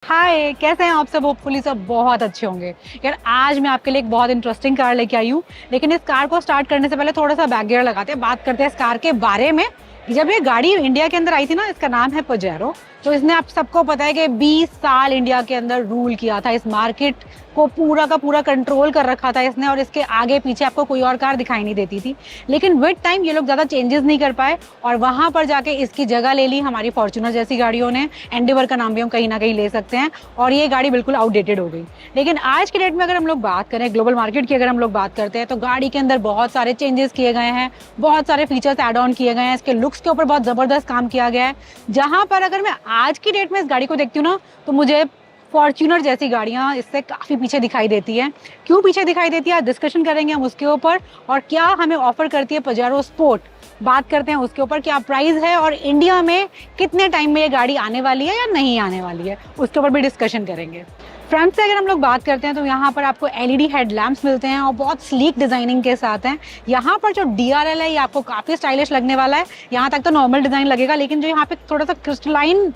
हाय, कैसे हैं आप सब? होपफुली सब बहुत अच्छे होंगे। यार आज मैं आपके लिए एक बहुत इंटरेस्टिंग कार लेके आई हूँ। लेकिन इस कार को स्टार्ट करने से पहले थोड़ा सा बैक गियर लगाते हैं, बात करते हैं इस कार के बारे में। जब ये गाड़ी इंडिया के अंदर आई थी ना, इसका नाम है पजेरो। तो इसने आप सबको पता है कि 20 साल इंडिया के अंदर रूल किया था, इस मार्केट को पूरा का पूरा कंट्रोल कर रखा था इसने। और इसके आगे पीछे आपको कोई और कार दिखाई नहीं देती थी। लेकिन विद टाइम ये लोग ज्यादा चेंजेस नहीं कर पाए और वहां पर जाके इसकी जगह ले ली हमारी फॉर्च्यूनर जैसी गाड़ियों ने। एंडेवर का नाम भी हम कहीं ना कहीं ले सकते हैं। और ये गाड़ी बिल्कुल आउटडेटेड हो गई। लेकिन आज के डेट में अगर हम लोग बात करें, ग्लोबल मार्केट की अगर हम लोग बात करते हैं, तो गाड़ी के अंदर बहुत सारे चेंजेस किए गए हैं, बहुत सारे फीचर्स एड ऑन किए गए हैं, इसके लुक्स के ऊपर बहुत जबरदस्त काम किया गया है। जहां पर अगर मैं आज की डेट में इस गाड़ी को देखती हूँ ना, तो मुझे फॉर्च्यूनर जैसी गाड़ियां इससे काफी पीछे दिखाई देती है। क्यों पीछे दिखाई देती है, डिस्कशन करेंगे हम उसके ऊपर। और क्या हमें ऑफर करती है पजेरो स्पोर्ट, बात करते हैं उसके ऊपर। क्या प्राइस है और इंडिया में कितने टाइम में ये गाड़ी आने वाली है या नहीं आने वाली है, उसके ऊपर भी डिस्कशन करेंगे। फ्रंट से अगर हम लोग बात करते हैं तो यहाँ पर आपको एलईडी हेडलैम्प्स मिलते हैं और बहुत स्लीक डिजाइनिंग के साथ हैं। यहाँ पर जो डीआरएल है ये आपको काफी स्टाइलिश लगने वाला है। यहाँ तक तो नॉर्मल डिजाइन लगेगा, लेकिन जो यहाँ पे थोड़ा सा क्रिस्टलाइन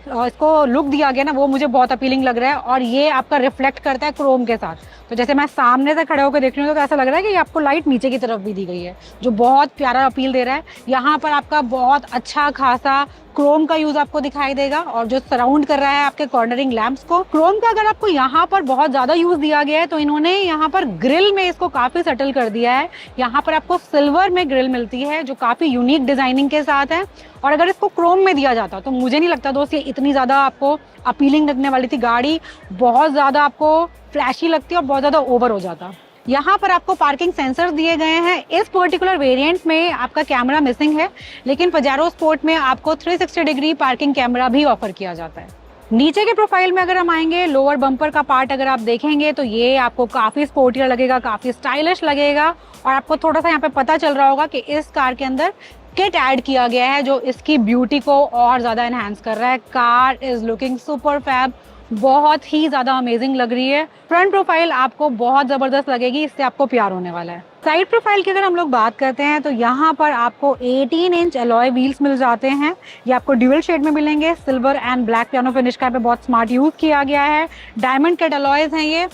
इसको लुक दिया गया ना, वो मुझे बहुत अपीलिंग लग रहा है। और ये आपका रिफ्लेक्ट करता है क्रोम के साथ। तो जैसे मैं सामने से खड़े होकर देख रही हूँ तो ऐसा लग रहा है कि आपको लाइट नीचे की तरफ भी दी गई है, जो बहुत प्यारा अपील दे रहा है। यहाँ पर आपका बहुत अच्छा खासा क्रोम का यूज आपको दिखाई देगा और जो सराउंड कर रहा है आपके कॉर्नरिंग लैंप्स को। क्रोम का अगर आपको यहाँ पर बहुत ज्यादा यूज दिया गया है, तो इन्होंने यहाँ पर ग्रिल में इसको काफी सेटल कर दिया है। यहाँ पर आपको सिल्वर में ग्रिल मिलती है जो काफी यूनिक डिजाइनिंग के साथ है। और अगर इसको क्रोम में दिया जाता तो मुझे नहीं लगता दोस्त ये इतनी ज्यादा आपको अपीलिंग लगने वाली थी। गाड़ी बहुत ज्यादा आपको फ्लैशी लगती है और बहुत ज्यादा ओवर हो जाता। यहाँ पर आपको पार्किंग सेंसर दिए गए हैं। इस पर्टिकुलर वेरिएंट में आपका कैमरा मिसिंग है, लेकिन पजेरो स्पोर्ट में आपको 360 डिग्री पार्किंग कैमरा भी ऑफर किया जाता है। नीचे के प्रोफाइल में अगर हम आएंगे, लोअर बम्पर का पार्ट अगर आप देखेंगे तो ये आपको काफी स्पोर्टियर लगेगा, काफी स्टाइलिश लगेगा। और आपको थोड़ा सा यहाँ पे पता चल रहा होगा कि इस कार के अंदर किट ऐड किया गया है जो इसकी ब्यूटी को और ज्यादा एनहांस कर रहा है। Car is looking super fab, बहुत ही ज्यादा अमेजिंग लग रही है। फ्रंट प्रोफाइल आपको बहुत जबरदस्त लगेगी, इससे आपको प्यार होने वाला है। साइड प्रोफाइल की अगर हम लोग बात करते हैं तो यहाँ पर आपको 18 इंच अलॉय व्हील्स मिल जाते हैं। ये आपको ड्यूअल शेड में मिलेंगे, silver and black piano finish का पे बहुत स्मार्ट यूज किया गया है। डायमंड कट अलॉयज हैं ये।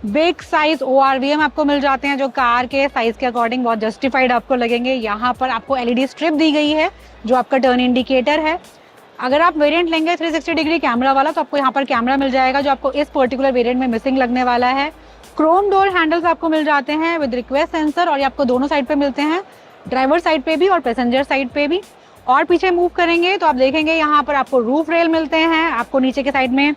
बिग साइज ORVM आपको मिल जाते हैं जो कार के साइज के अकॉर्डिंग बहुत जस्टिफाइड आपको लगेंगे। यहाँ पर आपको एलईडी स्ट्रिप दी गई है जो आपका टर्न इंडिकेटर है। अगर आप वेरिएंट लेंगे 360 डिग्री कैमरा वाला तो आपको यहाँ पर कैमरा मिल जाएगा जो आपको इस पर्टिकुलर वेरिएंट में मिसिंग लगने वाला है। क्रोम डोर हैंडल्स आपको मिल जाते हैं विद रिक्वेस्ट सेंसर और ये आपको दोनों साइड पे मिलते हैं, ड्राइवर साइड पे भी और पैसेंजर साइड पे भी। और पीछे मूव करेंगे तो आप देखेंगे यहाँ पर आपको रूफ रेल मिलते हैं, आपको नीचे के साइड में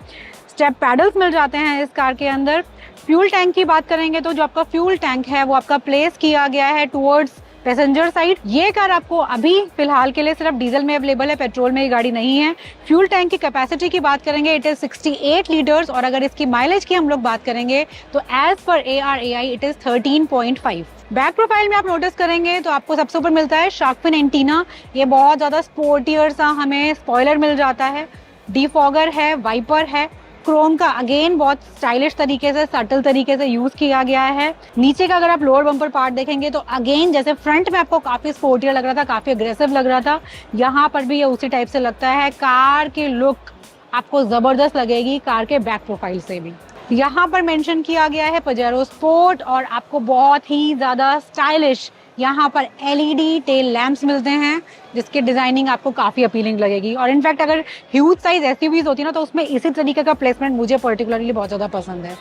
स्टेप पैडल्स मिल जाते हैं इस कार के अंदर। फ्यूल टैंक की बात करेंगे तो जो आपका फ्यूल टैंक है वो आपका प्लेस किया गया है टुवर्ड्स पैसेंजर साइड। ये कार आपको अभी फिलहाल के लिए सिर्फ डीजल में अवेलेबल है, पेट्रोल में ये गाड़ी नहीं है। फ्यूल टैंक की कैपेसिटी की बात करेंगे इट इज 68 लीटर्स और अगर इसकी माइलेज की हम लोग बात करेंगे तो as per ARAI it is 13.5। Back profile में आप नोटिस करेंगे तो आपको सबसे ऊपर मिलता है शार्क फिन एंटीना। ये बहुत ज्यादा स्पोर्टियर सा हमें स्पॉइलर मिल जाता है, डिफॉगर है, वाइपर है। क्रोम का अगेन बहुत स्टाइलिश तरीके से, सटल तरीके से यूज किया गया है। नीचे का अगर आप लोअर बम्पर पार्ट देखेंगे तो अगेन जैसे फ्रंट में आपको काफी स्पोर्टियर लग रहा था, काफी अग्रेसिव लग रहा था, यहाँ पर भी ये उसी टाइप से लगता है। कार की लुक आपको जबरदस्त लगेगी कार के बैक प्रोफाइल से भी। यहाँ पर मेंशन किया गया है पजेरो स्पोर्ट और आपको बहुत ही ज्यादा स्टाइलिश यहाँ पर एलईडी टेल लैंप्स मिलते हैं जिसकी डिजाइनिंग आपको काफी अपीलिंग लगेगी। और इनफैक्ट अगर ह्यूज साइज एसयूवीज होती है ना तो उसमें इसी तरीके का प्लेसमेंट मुझे पर्टिकुलरली बहुत ज्यादा पसंद है।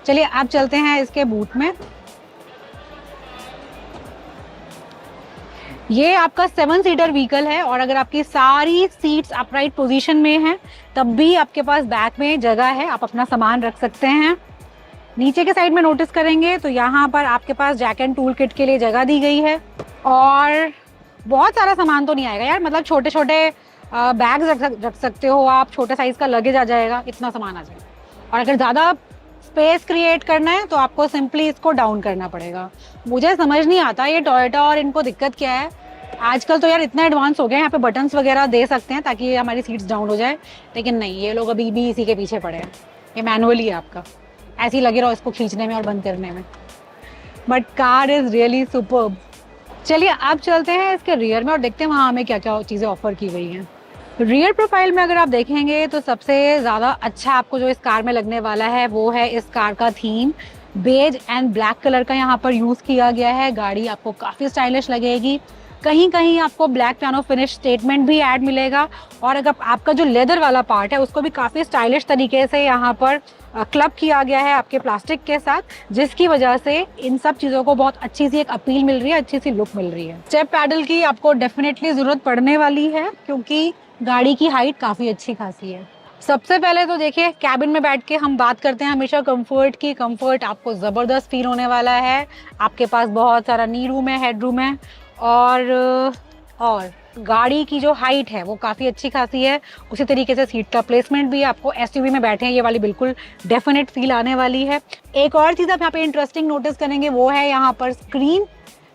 चलिए आप चलते हैं इसके बूट में। ये आपका 7 सीटर व्हीकल है और अगर आपकी सारी सीट्स अपराइट पोजीशन में हैं तब भी आपके पास बैक में जगह है, आप अपना सामान रख सकते हैं। नीचे के साइड में नोटिस करेंगे तो यहाँ पर आपके पास जैक एंड टूल किट के लिए जगह दी गई है। और बहुत सारा सामान तो नहीं आएगा यार, मतलब छोटे छोटे बैग्स रख सकते हो आप, छोटे साइज का लगेज आ जाएगा, इतना सामान आ जाएगा। और अगर ज़्यादा स्पेस क्रिएट करना है तो आपको सिंपली इसको डाउन करना पड़ेगा। मुझे समझ नहीं आता ये टोयोटा और इनको दिक्कत क्या है। आजकल तो यार इतना एडवांस हो गया है, यहाँ पे बटन्स वगैरह दे सकते हैं ताकि हमारी सीट्स डाउन हो जाए, लेकिन नहीं, ये लोग अभी भी इसी के पीछे पड़े हैं। ये मैनुअली है आपका, ऐसे ही लगे रहो इसको खींचने में और बंद करने में। But car is really superb. चलिए अब चलते हैं इसके रियर में और देखते हैं वहाँ हमें क्या क्या चीज़ें ऑफर की गई हैं। रियर प्रोफाइल में अगर आप देखेंगे तो सबसे ज़्यादा अच्छा आपको जो इस कार में लगने वाला है वो है इस कार का theme. Beige and black colour का यहाँ पर यूज़ किया गया है। गाड़ी आपको काफ़ी स्टाइलिश लगेगी। कहीं कहीं आपको ब्लैक पियानो फिनिश स्टेटमेंट भी ऐड मिलेगा। और अगर आपका जो लेदर वाला पार्ट है उसको भी काफ़ी स्टाइलिश तरीके से यहाँ पर क्लब किया गया है आपके प्लास्टिक के साथ, जिसकी वजह से इन सब चीज़ों को बहुत अच्छी सी एक अपील मिल रही है, अच्छी सी लुक मिल रही है। स्टेप पैडल की आपको डेफिनेटली ज़रूरत पड़ने वाली है क्योंकि गाड़ी की हाइट काफ़ी अच्छी खासी है। सबसे पहले तो देखिए कैबिन में बैठ के हम बात करते हैं हमेशा कंफर्ट की। कंफर्ट आपको ज़बरदस्त फील होने वाला है। आपके पास बहुत सारा नी रूम है, हेड रूम है और गाड़ी की जो हाइट है वो काफ़ी अच्छी खासी है। उसी तरीके से सीट का प्लेसमेंट भी आपको एसयूवी में बैठे हैं ये वाली बिल्कुल डेफिनेट फील आने वाली है। एक और चीज़ आप यहाँ पे इंटरेस्टिंग नोटिस करेंगे वो है यहाँ पर स्क्रीन।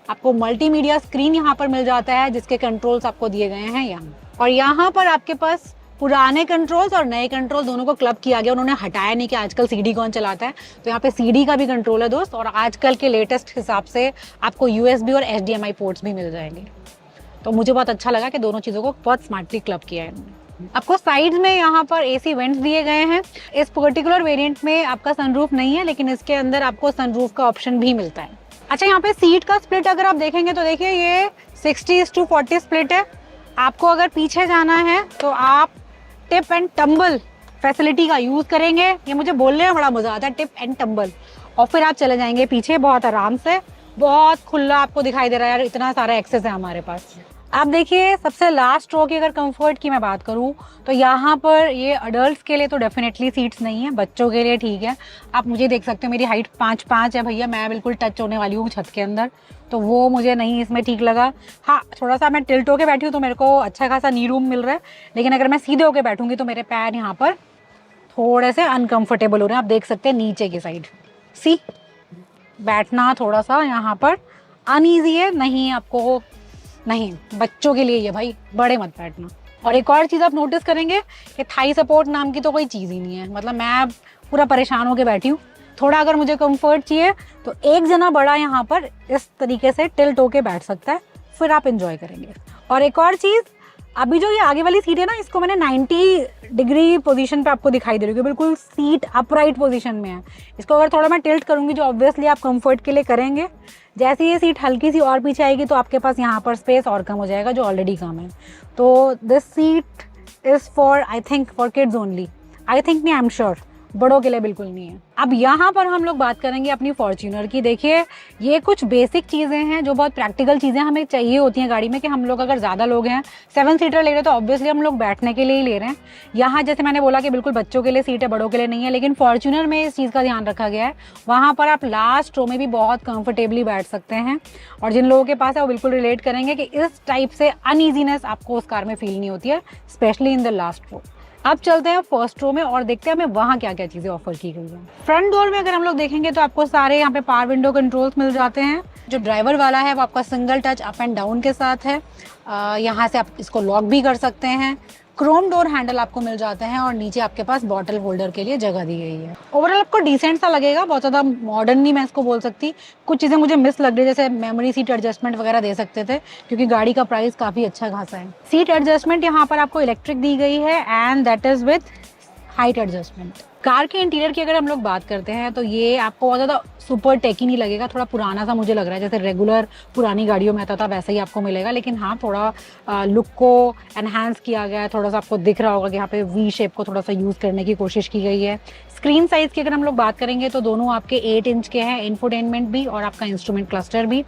आपको मल्टीमीडिया स्क्रीन यहाँ पर मिल जाता है जिसके कंट्रोल्स आपको दिए गए हैं यहाँ। और यहाँ पर आपके पास पुराने कंट्रोल्स और नए कंट्रोल दोनों को क्लब किया गया। उन्होंने हटाया नहीं कि आजकल सीडी कौन चलाता है, तो यहाँ पे सीडी का भी कंट्रोल है दोस्त। और आजकल के लेटेस्ट हिसाब से आपको यूएसबी और एचडीएमआई पोर्ट्स भी मिल जाएंगे। तो मुझे बहुत अच्छा लगा कि दोनों चीज़ों को बहुत स्मार्टली क्लब किया है इन्होंने। आपको साइड में यहाँ पर एसी वेंट्स दिए गए हैं। इस पर्टिकुलर वेरिएंट में आपका सनरूफ नहीं है, लेकिन इसके अंदर आपको सनरूफ का ऑप्शन भी मिलता है। अच्छा, यहाँ पे सीट का स्प्लिट अगर आप देखेंगे तो देखिए ये 60:40 स्प्लिट है। आपको अगर पीछे जाना है तो आप टिप एंड टम्बल फैसिलिटी का यूज़ करेंगे। ये मुझे बोलने में बड़ा मज़ा आता है, टिप एंड टम्बल। और फिर आप चले जाएंगे पीछे बहुत आराम से। बहुत खुला आपको दिखाई दे रहा है यार, इतना सारा एक्सेस है हमारे पास। आप देखिए सबसे लास्ट रो की अगर कंफर्ट की मैं बात करूं तो यहाँ पर ये अडल्ट्स के लिए तो डेफिनेटली सीट्स नहीं है, बच्चों के लिए ठीक है। आप मुझे देख सकते हो, मेरी हाइट 5'5" है भैया, मैं बिल्कुल टच होने वाली हूँ छत के अंदर, तो वो मुझे नहीं इसमें ठीक लगा। हाँ, थोड़ा सा मैं टिल्ट होकर बैठी हूँ तो मेरे को अच्छा खासा नी रूम मिल रहा है, लेकिन अगर मैं सीधे होकर बैठूंगी तो मेरे पैर यहाँ पर थोड़े से अनकंफर्टेबल हो रहे हैं। आप देख सकते हैं नीचे की साइड सी बैठना थोड़ा सा यहाँ पर अनईजी है। नहीं, आपको नहीं, बच्चों के लिए ये भाई, बड़े मत बैठना। और एक और चीज़ आप नोटिस करेंगे कि थाई सपोर्ट नाम की तो कोई चीज़ ही नहीं है। मतलब मैं पूरा परेशान होकर बैठी हूँ। थोड़ा अगर मुझे कंफर्ट चाहिए तो एक जना बड़ा यहाँ पर इस तरीके से टिल्ट होके बैठ सकता है, फिर आप एंजॉय करेंगे। और एक और चीज़, अभी जो ये आगे वाली सीट है ना, इसको मैंने 90 डिग्री पोजीशन पे आपको दिखाई दे रही है, बिल्कुल सीट अपराइट पोजीशन में है। इसको अगर थोड़ा मैं टिल्ट करूंगी, जो ऑब्वियसली आप कंफर्ट के लिए करेंगे, जैसे ये सीट हल्की सी और पीछे आएगी तो आपके पास यहाँ पर स्पेस और कम हो जाएगा, जो ऑलरेडी कम है। तो this seat is for, I think, for kids only. I think नहीं, आई एम श्योर, बड़ों के लिए बिल्कुल नहीं है। अब यहाँ पर हम लोग बात करेंगे अपनी फॉर्च्यूनर की। देखिए ये कुछ बेसिक चीज़ें हैं जो बहुत प्रैक्टिकल चीज़ें हमें चाहिए होती हैं गाड़ी में, कि हम लोग अगर ज़्यादा लोग हैं, 7 सीटर ले रहे हैं तो ऑब्वियसली हम लोग बैठने के लिए ही ले रहे हैं। यहाँ जैसे मैंने बोला कि बिल्कुल बच्चों के लिए सीट है, बड़ों के लिए नहीं है, लेकिन फॉर्च्यूनर में इस चीज़ का ध्यान रखा गया है। वहाँ पर आप लास्ट रो में भी बहुत कंफर्टेबली बैठ सकते हैं। और जिन लोगों के पास है वो बिल्कुल रिलेट करेंगे कि इस टाइप से अनईजीनेस आपको उस कार में फील नहीं होती है, specially in the last row. अब चलते हैं फर्स्ट रो में और देखते हैं हमें वहाँ क्या क्या चीज़ें ऑफर की गई हैं। फ्रंट डोर में अगर हम लोग देखेंगे तो आपको सारे यहाँ पे पावर विंडो कंट्रोल्स मिल जाते हैं। जो ड्राइवर वाला है वो आपका single touch up and down के साथ है। यहाँ से आप इसको लॉक भी कर सकते हैं। क्रोम डोर हैंडल आपको मिल जाते हैं और नीचे आपके पास बॉटल होल्डर के लिए जगह दी गई है। ओवरऑल आपको डिसेंट सा लगेगा, बहुत ज़्यादा मॉडर्न नहीं मैं इसको बोल सकती। कुछ चीज़ें मुझे मिस लग रही है, जैसे मेमोरी सीट एडजस्टमेंट वगैरह दे सकते थे, क्योंकि गाड़ी का प्राइस काफ़ी अच्छा खासा है। सीट एडजस्टमेंट यहाँ पर आपको इलेक्ट्रिक दी गई है and that is with height adjustment. Car के इंटीरियर की अगर हम लोग बात करते हैं तो ये आपको बहुत ज़्यादा सुपर टेकी नहीं लगेगा, थोड़ा पुराना सा मुझे लग रहा है, जैसे रेगुलर पुरानी गाड़ियों में आता था वैसा ही आपको मिलेगा। लेकिन हाँ, थोड़ा लुक को एनहांस किया गया है, थोड़ा सा आपको दिख रहा होगा कि यहाँ पे वी शेप को थोड़ा सा यूज़ करने की कोशिश की गई है। स्क्रीन साइज़ की अगर हम लोग बात करेंगे तो दोनों आपके 8 इंच के हैं, इंफोटेनमेंट भी और आपका इंस्ट्रूमेंट क्लस्टर भी।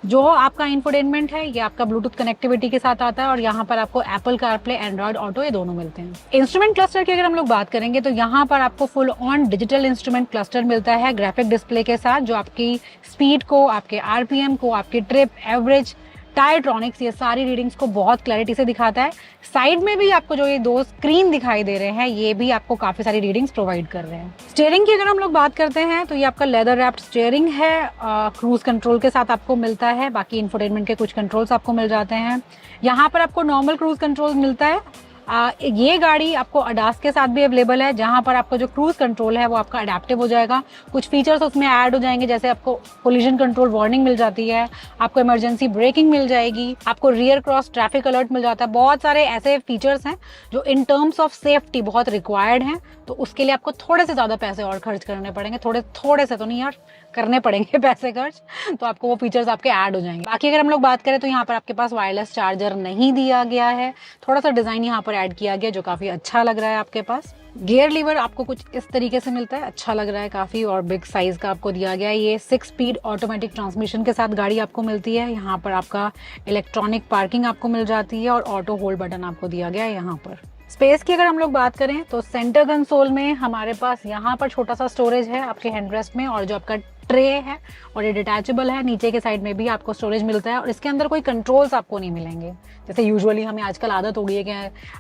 जो आपका इंफोटेनमेंट है ये आपका ब्लूटूथ कनेक्टिविटी के साथ आता है और यहाँ पर आपको एप्पल कारप्ले, एंड्रॉयड ऑटो, ये दोनों मिलते हैं। इंस्ट्रूमेंट क्लस्टर की अगर हम लोग बात करेंगे तो यहाँ पर आपको full on digital instrument cluster मिलता है ग्राफिक डिस्प्ले के साथ, जो आपकी स्पीड को, आपके आरपीएम को, आपकी ट्रिप, एवरेज, टायरट्रॉनिक्स, ये सारी रीडिंग्स को बहुत क्लैरिटी से दिखाता है। साइड में भी आपको जो ये 2 स्क्रीन दिखाई दे रहे हैं ये भी आपको काफ़ी सारी रीडिंग्स प्रोवाइड कर रहे हैं। स्टीयरिंग की अगर हम लोग बात करते हैं तो ये आपका लेदर रैप्ड स्टीयरिंग है, क्रूज कंट्रोल के साथ आपको मिलता है। बाकी इंफोटेनमेंट के कुछ कंट्रोल्स आपको मिल जाते हैं। यहाँ पर आपको नॉर्मल क्रूज कंट्रोल मिलता है, ये गाड़ी आपको अडास के साथ भी अवेलेबल है, जहां पर आपका जो क्रूज कंट्रोल है वो आपका अडेप्टिव हो जाएगा। कुछ फीचर्स उसमें ऐड हो जाएंगे, जैसे आपको कोलिजन कंट्रोल वार्निंग मिल जाती है, आपको इमरजेंसी ब्रेकिंग मिल जाएगी, आपको रियर क्रॉस ट्रैफिक अलर्ट मिल जाता है। बहुत सारे ऐसे फीचर्स हैं जो इन टर्म्स ऑफ सेफ्टी बहुत रिक्वायर्ड हैं, तो उसके लिए आपको थोड़े से ज़्यादा पैसे और खर्च करने पड़ेंगे। थोड़े से तो नहीं यार, करने पड़ेंगे पैसे खर्च, तो आपको वो फीचर्स आपके ऐड हो जाएंगे। बाकी अगर हम लोग बात करें तो यहाँ पर आपके पास वायरलेस चार्जर नहीं दिया गया है, थोड़ा सा डिजाइन यहाँ पर ऐड किया गया जो काफी अच्छा लग रहा है आपके पास। गियर लीवर आपको कुछ इस तरीके से मिलता है, अच्छा लग रहा है काफी, और बिग साइज का आपको दिया गया है। ये 6 स्पीड ऑटोमेटिक ट्रांसमिशन के साथ गाड़ी आपको मिलती है। यहाँ पर आपका इलेक्ट्रॉनिक पार्किंग आपको मिल जाती है और ऑटो होल्ड बटन आपको दिया गया है। यहाँ पर स्पेस की अगर हम लोग बात करें तो सेंटर कंसोल में हमारे पास यहाँ पर छोटा सा स्टोरेज है आपके हैंडरेस्ट में, और जो आपका ट्रे है और ये डिटैचेबल है, नीचे के साइड में भी आपको स्टोरेज मिलता है। और इसके अंदर कोई कंट्रोल्स आपको नहीं मिलेंगे, जैसे यूजुअली हमें आजकल आदत हो गई है कि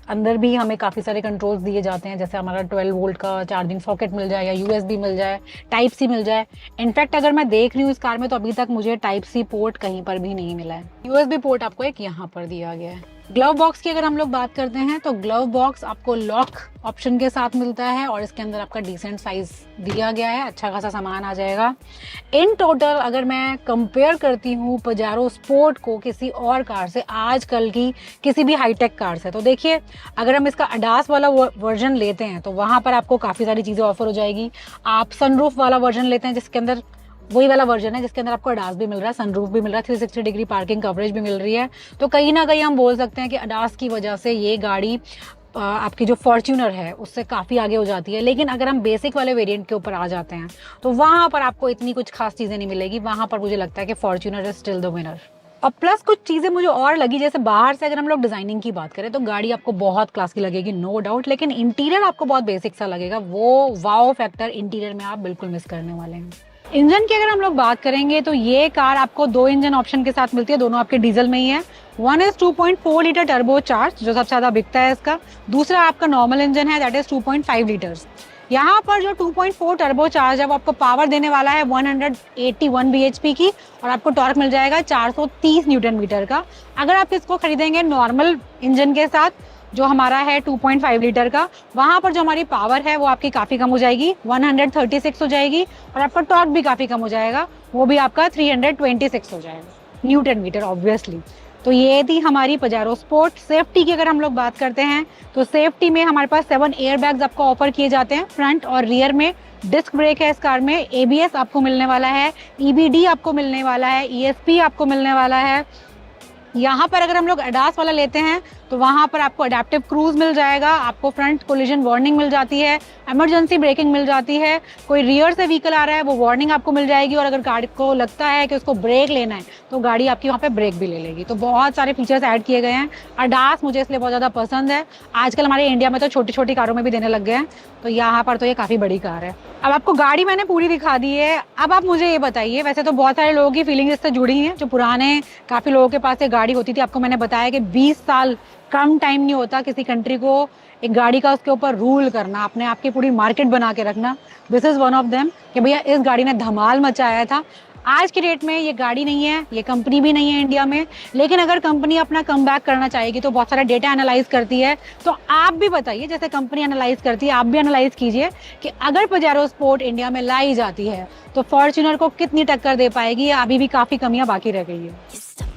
अंदर भी हमें काफ़ी सारे कंट्रोल्स दिए जाते हैं, जैसे हमारा 12 वोल्ट का चार्जिंग सॉकेट मिल जाए या USB मिल जाए, टाइप सी मिल जाए। इनफैक्ट अगर मैं देख रही हूँ इस कार में तो अभी तक मुझे टाइप सी पोर्ट कहीं पर भी नहीं मिला है। USB पोर्ट आपको एक यहाँ पर दिया गया है। ग्लव बॉक्स की अगर हम लोग बात करते हैं तो ग्लव बॉक्स आपको लॉक ऑप्शन के साथ मिलता है और इसके अंदर आपका डिसेंट साइज दिया गया है, अच्छा खासा सामान आ जाएगा। इन टोटल अगर मैं कंपेयर करती हूँ पजारो स्पोर्ट को किसी और कार से, आजकल की किसी भी हाईटेक कार से, तो देखिए अगर हम इसका अडास वाला वर्जन लेते हैं तो वहाँ पर आपको काफ़ी सारी चीज़ें ऑफर हो जाएगी। आप सनरूफ वाला वर्जन लेते हैं जिसके अंदर वही वाला वर्जन है जिसके अंदर आपको अडास भी मिल रहा है, सनरूफ भी मिल रहा है, 360 डिग्री पार्किंग कवरेज भी मिल रही है। तो कहीं ना कहीं हम बोल सकते हैं कि अडास की वजह से ये गाड़ी आपकी जो फॉर्च्यूनर है उससे काफ़ी आगे हो जाती है। लेकिन अगर हम बेसिक वाले वेरिएंट के ऊपर आ जाते हैं तो वहाँ पर आपको इतनी कुछ खास चीज़ें नहीं मिलेगी। वहाँ पर मुझे लगता है कि Fortuner is still the winner. और प्लस कुछ चीज़ें मुझे और लगी, जैसे बाहर से अगर हम लोग डिज़ाइनिंग की बात करें तो गाड़ी आपको बहुत क्लास की लगेगी, नो डाउट, लेकिन इंटीरियर आपको बहुत बेसिक सा लगेगा। वो वाओ फैक्टर इंटीरियर में आप बिल्कुल मिस करने वाले हैं। इंजन की अगर हम लोग बात करेंगे तो ये कार आपको 2 इंजन ऑप्शन के साथ मिलती है, दोनों आपके डीजल में ही है। One is 2.4 litre turbo charge जो सबसे ज़्यादा बिकता है इसका, दूसरा आपका नॉर्मल इंजन है दैट इज 2.5 लीटर्स। यहाँ पर जो 2.4 टर्बो चार्ज है वो आपको पावर देने वाला है 181 bhp की, और आपको टॉर्क मिल जाएगा 430 न्यूटन मीटर का। अगर आप इसको खरीदेंगे नॉर्मल इंजन के साथ जो हमारा है 2.5 लीटर का, वहाँ पर जो हमारी पावर है वो आपकी काफ़ी कम हो जाएगी, 136 हो जाएगी, और आपका टॉर्क भी काफ़ी कम हो जाएगा, वो भी आपका 326 हो जाएगा न्यूटन मीटर ऑब्वियसली। तो ये थी हमारी पजारो स्पोर्ट। सेफ्टी की अगर हम लोग बात करते हैं तो सेफ्टी में हमारे पास 7 एयर बैग्स आपको ऑफर किए जाते हैं फ्रंट और रियर में। डिस्क ब्रेक है इस कार में, ABS आपको मिलने वाला है, EBD आपको मिलने वाला है, ESP आपको मिलने वाला है। यहाँ पर अगर हम लोग अडास वाला लेते हैं तो वहाँ पर आपको अडेप्टिव क्रूज मिल जाएगा, आपको फ्रंट कोलिजन वार्निंग मिल जाती है, इमरजेंसी ब्रेकिंग मिल जाती है, कोई रियर से व्हीकल आ रहा है वो वार्निंग आपको मिल जाएगी, और अगर गाड़ी को लगता है कि उसको ब्रेक लेना है तो गाड़ी आपकी वहाँ पे ब्रेक भी ले लेगी। तो बहुत सारे फीचर्स ऐड किए गए हैं। अडास मुझे इसलिए बहुत ज़्यादा पसंद है। आजकल हमारे इंडिया में तो छोटी छोटी कारों में भी देने लग गए हैं, तो यहाँ पर तो ये काफ़ी बड़ी कार है। अब आपको गाड़ी मैंने पूरी दिखा दी है, अब आप मुझे ये बताइए, वैसे तो बहुत सारे लोगों की फीलिंग्स इससे जुड़ी हैं, जो पुराने काफ़ी लोगों के पास ये गाड़ी होती थी। आपको मैंने बताया कि 20 साल कम टाइम नहीं होता किसी कंट्री को एक गाड़ी का उसके ऊपर रूल करना, अपने आप की पूरी मार्केट बना के रखना। This is one of them कि भैया इस गाड़ी ने धमाल मचाया था। आज की डेट में ये गाड़ी नहीं है, ये कंपनी भी नहीं है इंडिया में, लेकिन अगर कंपनी अपना कमबैक करना चाहेगी तो बहुत सारा डेटा एनालाइज करती है। तो आप भी बताइए, जैसे कंपनी एनालाइज करती है आप भी एनालाइज कीजिए कि अगर पजारो स्पोर्ट इंडिया में लाई जाती है तो फॉर्च्यूनर को कितनी टक्कर दे पाएगी, या अभी भी काफ़ी कमियां बाकी रह गई है।